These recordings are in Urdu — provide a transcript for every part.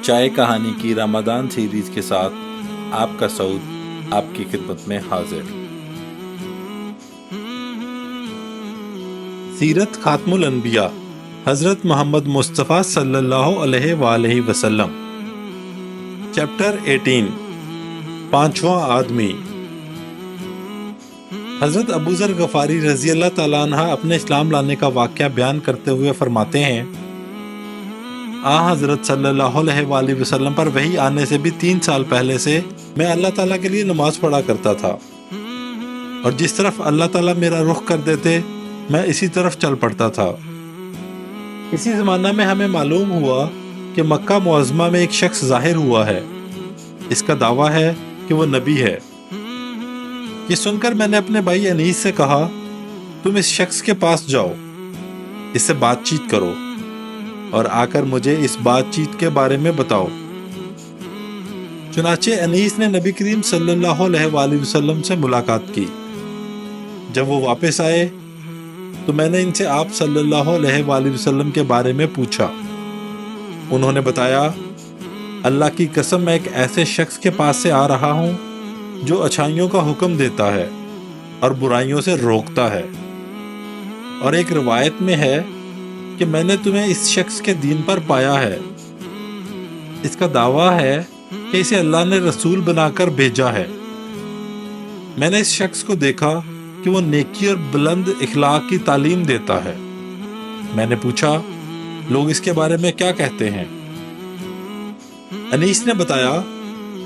چائے کہانی کی رمضان سیریز کے ساتھ آپ کا سعود آپ کی خدمت میں حاضر۔ سیرت خاتم الانبیاء حضرت محمد مصطفیٰ صلی اللہ علیہ وآلہ وسلم، چیپٹر 18، پانچواں آدمی۔ حضرت ابو ذر غفاری رضی اللہ تعالیٰ عنہ اپنے اسلام لانے کا واقعہ بیان کرتے ہوئے فرماتے ہیں، حضرت صلی اللہ علیہ وآلہ وسلم پر وحی آنے سے بھی 3 سال پہلے سے میں اللہ تعالیٰ کے لیے نماز پڑھا کرتا تھا، اور جس طرف اللہ تعالیٰ میرا رخ کر دیتے میں اسی طرف چل پڑتا تھا۔ اسی زمانہ میں ہمیں معلوم ہوا کہ مکہ معظمہ میں ایک شخص ظاہر ہوا ہے، اس کا دعویٰ ہے کہ وہ نبی ہے۔ یہ سن کر میں نے اپنے بھائی انیس سے کہا، تم اس شخص کے پاس جاؤ، اس سے بات چیت کرو اور آ کر مجھے اس بات چیت کے بارے میں بتاؤ۔ چنانچہ انیس نے نبی کریم صلی اللہ علیہ وآلہ وسلم سے ملاقات کی۔ جب وہ واپس آئے تو میں نے ان سے آپ صلی اللہ علیہ وآلہ وسلم کے بارے میں پوچھا۔ انہوں نے بتایا، اللہ کی قسم میں ایک ایسے شخص کے پاس سے آ رہا ہوں جو اچھائیوں کا حکم دیتا ہے اور برائیوں سے روکتا ہے، اور ایک روایت میں ہے کہ میں نے تمہیں اس شخص کے دین پر پایا ہے۔ اس کا دعویٰ ہے کہ اسے اللہ نے رسول بنا کر بھیجا ہے۔ میں نے اس شخص کو دیکھا کہ وہ نیکی اور بلند اخلاق کی تعلیم دیتا ہے۔ میں نے پوچھا، لوگ اس کے بارے میں کیا کہتے ہیں؟ انیس نے بتایا،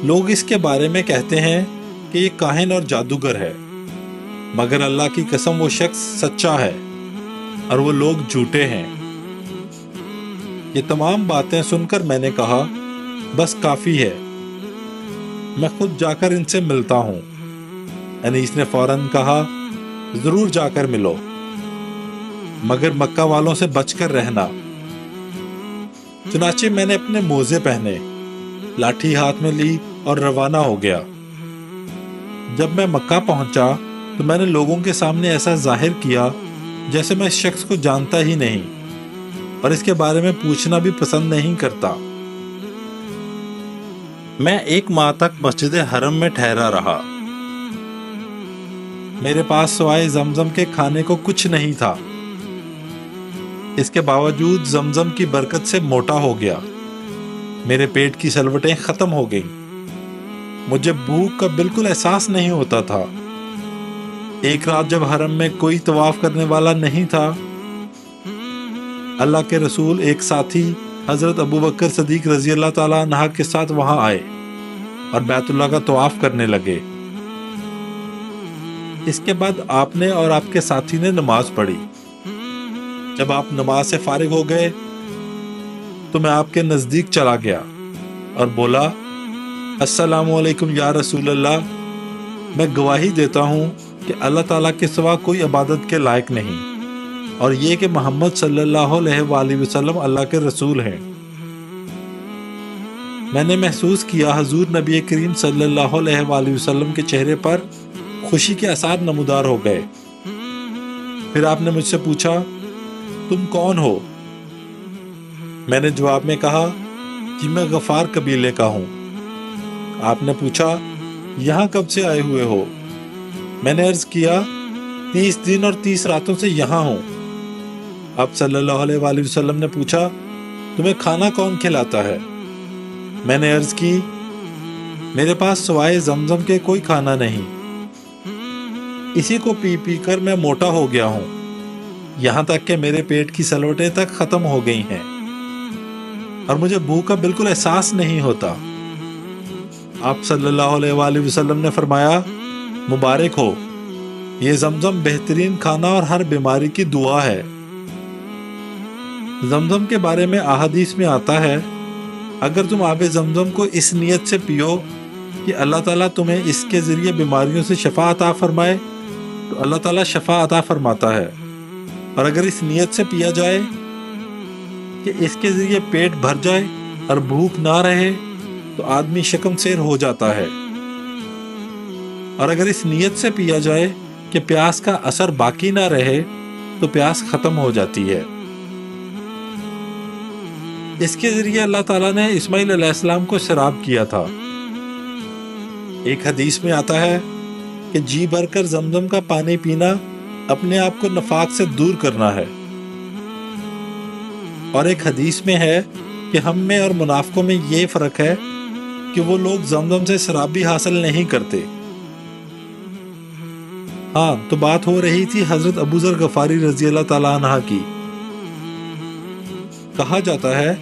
لوگ اس کے بارے میں کہتے ہیں کہ یہ کاہن اور جادوگر ہے، مگر اللہ کی قسم وہ شخص سچا ہے اور وہ لوگ جھوٹے ہیں۔ یہ تمام باتیں سن کر میں نے کہا، بس کافی ہے، میں خود جا کر ان سے ملتا ہوں۔ انیس نے فوراً کہا، ضرور جا کر ملو، مگر مکہ والوں سے بچ کر رہنا۔ چنانچہ میں نے اپنے موزے پہنے، لاٹھی ہاتھ میں لی اور روانہ ہو گیا۔ جب میں مکہ پہنچا تو میں نے لوگوں کے سامنے ایسا ظاہر کیا جیسے میں اس شخص کو جانتا ہی نہیں اور اس کے بارے میں پوچھنا بھی پسند نہیں کرتا۔ میں 1 ماہ تک مسجد حرم میں ٹھہرا رہا۔ میرے پاس سوائے زمزم کے کھانے کو کچھ نہیں تھا۔ اس کے باوجود زمزم کی برکت سے موٹا ہو گیا۔ میرے پیٹ کی سلوٹیں ختم ہو گئیں۔ مجھے بھوک کا بالکل احساس نہیں ہوتا تھا۔ ایک رات جب حرم میں کوئی طواف کرنے والا نہیں تھا، اللہ کے رسول ایک ساتھی حضرت ابو بکر صدیق رضی اللہ تعالیٰ عنہ کے ساتھ وہاں آئے اور بیت اللہ کا طواف کرنے لگے۔ اس کے بعد آپ نے اور آپ کے ساتھی نے نماز پڑھی۔ جب آپ نماز سے فارغ ہو گئے تو میں آپ کے نزدیک چلا گیا اور بولا، السلام علیکم یا رسول اللہ، میں گواہی دیتا ہوں کہ اللہ تعالیٰ کے سوا کوئی عبادت کے لائق نہیں، اور یہ کہ محمد صلی اللہ علیہ وآلہ وسلم اللہ کے رسول ہیں۔ میں نے محسوس کیا حضور نبی کریم صلی اللہ علیہ وآلہ وسلم کے چہرے پر خوشی کے آثار نمودار ہو گئے۔ پھر آپ نے مجھ سے پوچھا، تم کون ہو؟ میں نے جواب میں کہا، جی میں غفار قبیلے کا ہوں۔ آپ نے پوچھا، یہاں کب سے آئے ہوئے ہو؟ میں نے عرض کیا، 30 دن اور 30 راتوں سے یہاں ہوں۔ آپ صلی اللہ علیہ وآلہ وسلم نے پوچھا، تمہیں کھانا کون کھلاتا ہے؟ میں نے عرض کی، میرے پاس سوائے زمزم کے کوئی کھانا نہیں، اسی کو پی پی کر میں موٹا ہو گیا ہوں، یہاں تک کہ میرے پیٹ کی سلوٹیں تک ختم ہو گئی ہیں اور مجھے بھوک کا بالکل احساس نہیں ہوتا۔ آپ صلی اللہ علیہ وآلہ وسلم نے فرمایا، مبارک ہو، یہ زمزم بہترین کھانا اور ہر بیماری کی دعا ہے۔ زمزم کے بارے میں احادیث میں آتا ہے، اگر تم آب زمزم کو اس نیت سے پیو کہ اللہ تعالیٰ تمہیں اس کے ذریعے بیماریوں سے شفا عطا فرمائے تو اللہ تعالیٰ شفا عطا فرماتا ہے، اور اگر اس نیت سے پیا جائے کہ اس کے ذریعے پیٹ بھر جائے اور بھوک نہ رہے تو آدمی شکم سیر ہو جاتا ہے، اور اگر اس نیت سے پیا جائے کہ پیاس کا اثر باقی نہ رہے تو پیاس ختم ہو جاتی ہے۔ اس کے ذریعے اللہ تعالیٰ نے اسماعیل علیہ السلام کو سیراب کیا تھا۔ ایک حدیث میں آتا ہے کہ جی بھر کر زمزم کا پانی پینا اپنے آپ کو نفاق سے دور کرنا ہے، اور ایک حدیث میں ہے کہ ہم میں اور منافقوں میں یہ فرق ہے کہ وہ لوگ زمزم سے سیراب بھی حاصل نہیں کرتے۔ ہاں، تو بات ہو رہی تھی حضرت ابو ذر غفاری رضی اللہ تعالیٰ عنہ کی۔ کہا جاتا ہے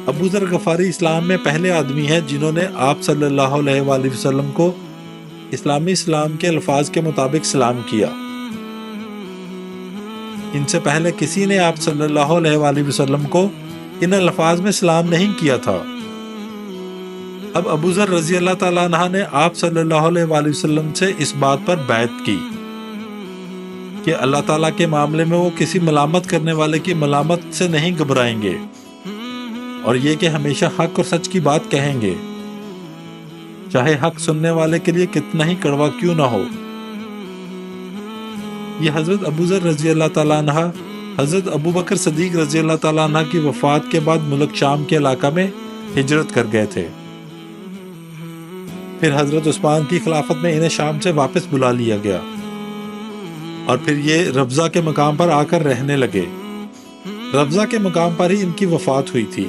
ابو ذر غفاری اسلام میں پہلے آدمی ہیں جنہوں نے آپ صلی اللہ علیہ وآلہ وسلم کو اسلامی اسلام کے الفاظ کے مطابق سلام کیا۔ ان سے پہلے کسی نے آپ صلی اللہ علیہ وآلہ وسلم کو ان الفاظ میں سلام نہیں کیا تھا۔ اب ابو ذر رضی اللہ تعالیٰ عنہ نے آپ صلی اللہ علیہ وآلہ وسلم سے اس بات پر بیعت کی کہ اللہ تعالیٰ کے معاملے میں وہ کسی ملامت کرنے والے کی ملامت سے نہیں گھبرائیں گے، اور یہ کہ ہمیشہ حق اور سچ کی بات کہیں گے، چاہے حق سننے والے کے لیے کتنا ہی کڑوا کیوں نہ ہو۔ یہ حضرت ابو ذر رضی اللہ تعالیٰ عنہ حضرت ابو بکر صدیق رضی اللہ تعالیٰ عنہ کی وفات کے بعد ملک شام کے علاقہ میں ہجرت کر گئے تھے۔ پھر حضرت عثمان کی خلافت میں انہیں شام سے واپس بلا لیا گیا، اور پھر یہ ربضہ کے مقام پر آ کر رہنے لگے۔ ربضہ کے مقام پر ہی ان کی وفات ہوئی تھی۔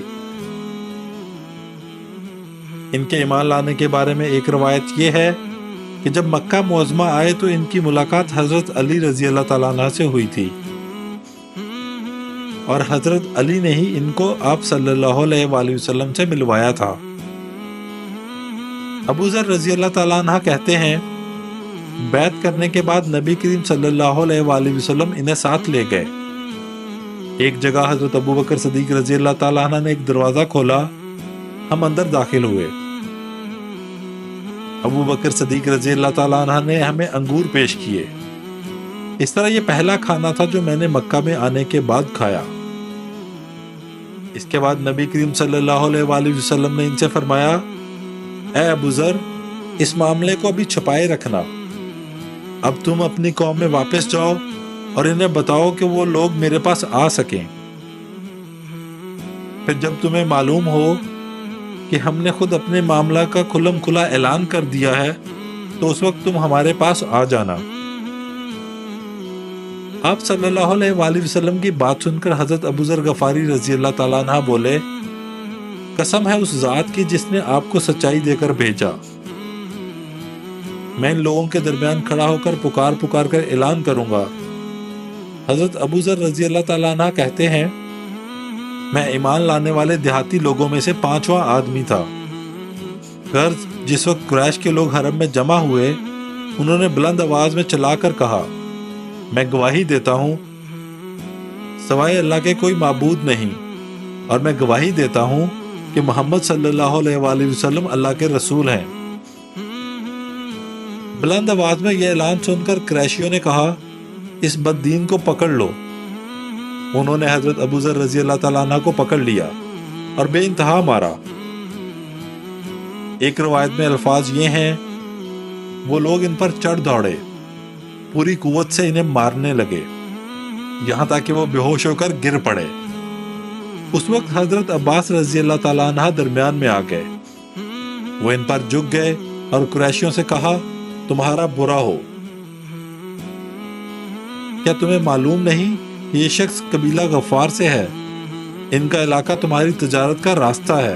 ان کے ایمان لانے کے بارے میں ایک روایت یہ ہے کہ جب مکہ معظمہ آئے تو ان کی ملاقات حضرت علی رضی اللہ تعالیٰ عنہ سے ہوئی تھی، اور حضرت علی نے ہی ان کو آپ صلی اللہ علیہ وآلہ وسلم سے ملوایا تھا۔ ابو ذر رضی اللہ تعالیٰ عنہ کہتے ہیں بیعت کرنے کے بعد نبی کریم صلی اللہ علیہ وآلہ وسلم انہیں ساتھ لے گئے۔ ایک جگہ حضرت ابو بکر صدیق رضی اللہ تعالیٰ عنہ نے ایک دروازہ کھولا، ہم اندر داخل ہوئے۔ ابو بکر صدیق رضی اللہ تعالیٰ عنہ نے ہمیں انگور پیش کیے۔ اس طرح یہ پہلا کھانا تھا جو میں نے مکہ میں آنے کے بعد کھایا۔ اس کے بعد نبی کریم صلی اللہ علیہ وآلہ وسلم نے ان سے فرمایا، اے ابو ذر، اس معاملے کو ابھی چھپائے رکھنا، اب تم اپنی قوم میں واپس جاؤ اور انہیں بتاؤ کہ وہ لوگ میرے پاس آ سکیں۔ پھر جب تمہیں معلوم ہو کہ ہم نے خود اپنے معاملہ کا کھلم کھلا اعلان کر دیا ہے تو اس وقت تم ہمارے پاس آ جانا۔ آپ صلی اللہ علیہ وآلہ وسلم کی بات سن کر حضرت ابو ذر غفاری رضی اللہ تعالیٰ عنہ بولے، قسم ہے اس ذات کی جس نے آپ کو سچائی دے کر بھیجا، میں ان لوگوں کے درمیان کھڑا ہو کر پکار کر اعلان کروں گا۔ حضرت ابو ذر رضی اللہ تعالیٰ عنہ کہتے ہیں میں ایمان لانے والے دیہاتی لوگوں میں سے 5واں آدمی تھا۔ غرض جس وقت قریش کے لوگ حرم میں جمع ہوئے، انہوں نے بلند آواز میں چلا کر کہا، میں گواہی دیتا ہوں سوائے اللہ کے کوئی معبود نہیں، اور میں گواہی دیتا ہوں کہ محمد صلی اللہ علیہ وآلہ وسلم اللہ کے رسول ہیں۔ بلند آواز میں یہ اعلان سن کر قریشیوں نے کہا، اس بددین کو پکڑ لو۔ انہوں نے حضرت ابو ذر رضی اللہ تعالیٰ عنہ کو پکڑ لیا اور بے انتہا مارا۔ ایک روایت میں الفاظ یہ ہیں، وہ لوگ ان پر چڑھ دوڑے، پوری قوت سے انہیں مارنے لگے، یہاں تک کہ وہ بے ہوش ہو کر گر پڑے۔ اس وقت حضرت عباس رضی اللہ تعالیٰ عنہ درمیان میں آ گئے۔ وہ ان پر جھک گئے اور قریشیوں سے کہا، تمہارا برا ہو، کیا تمہیں معلوم نہیں یہ شخص قبیلہ غفار سے ہے؟ ان کا علاقہ تمہاری تجارت کا راستہ ہے۔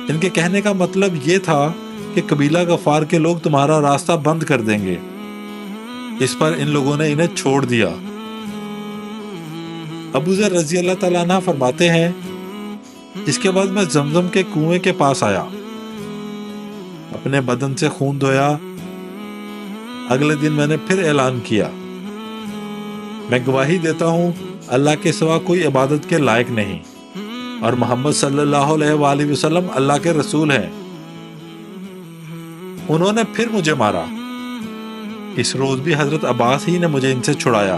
ان کے کہنے کا مطلب یہ تھا کہ قبیلہ غفار کے لوگ تمہارا راستہ بند کر دیں گے۔ اس پر ان لوگوں نے انہیں چھوڑ دیا۔ ابو ذر رضی اللہ تعالیٰ عنہ فرماتے ہیں، اس کے بعد میں زمزم کے کنویں کے پاس آیا، اپنے بدن سے خون دھویا۔ اگلے دن میں نے پھر اعلان کیا، میں گواہی دیتا ہوں اللہ کے سوا کوئی عبادت کے لائق نہیں، اور محمد صلی اللہ علیہ وآلہ وسلم اللہ کے رسول ہیں۔ انہوں نے پھر مجھے مارا۔ اس روز بھی حضرت عباس ہی نے مجھے ان سے چھڑایا۔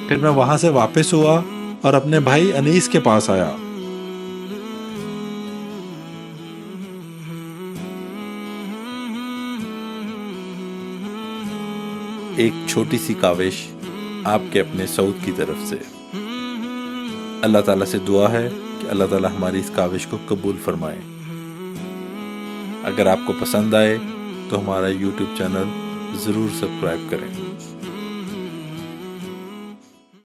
پھر میں وہاں سے واپس ہوا اور اپنے بھائی انیس کے پاس آیا۔ ایک چھوٹی سی کاوش آپ کے اپنے سعود کی طرف سے۔ اللہ تعالیٰ سے دعا ہے کہ کہ اللہ تعالیٰ ہماری اس کاوش کو قبول فرمائے۔ اگر آپ کو پسند آئے تو ہمارا YouTube چینل ضرور سبسکرائب کریں۔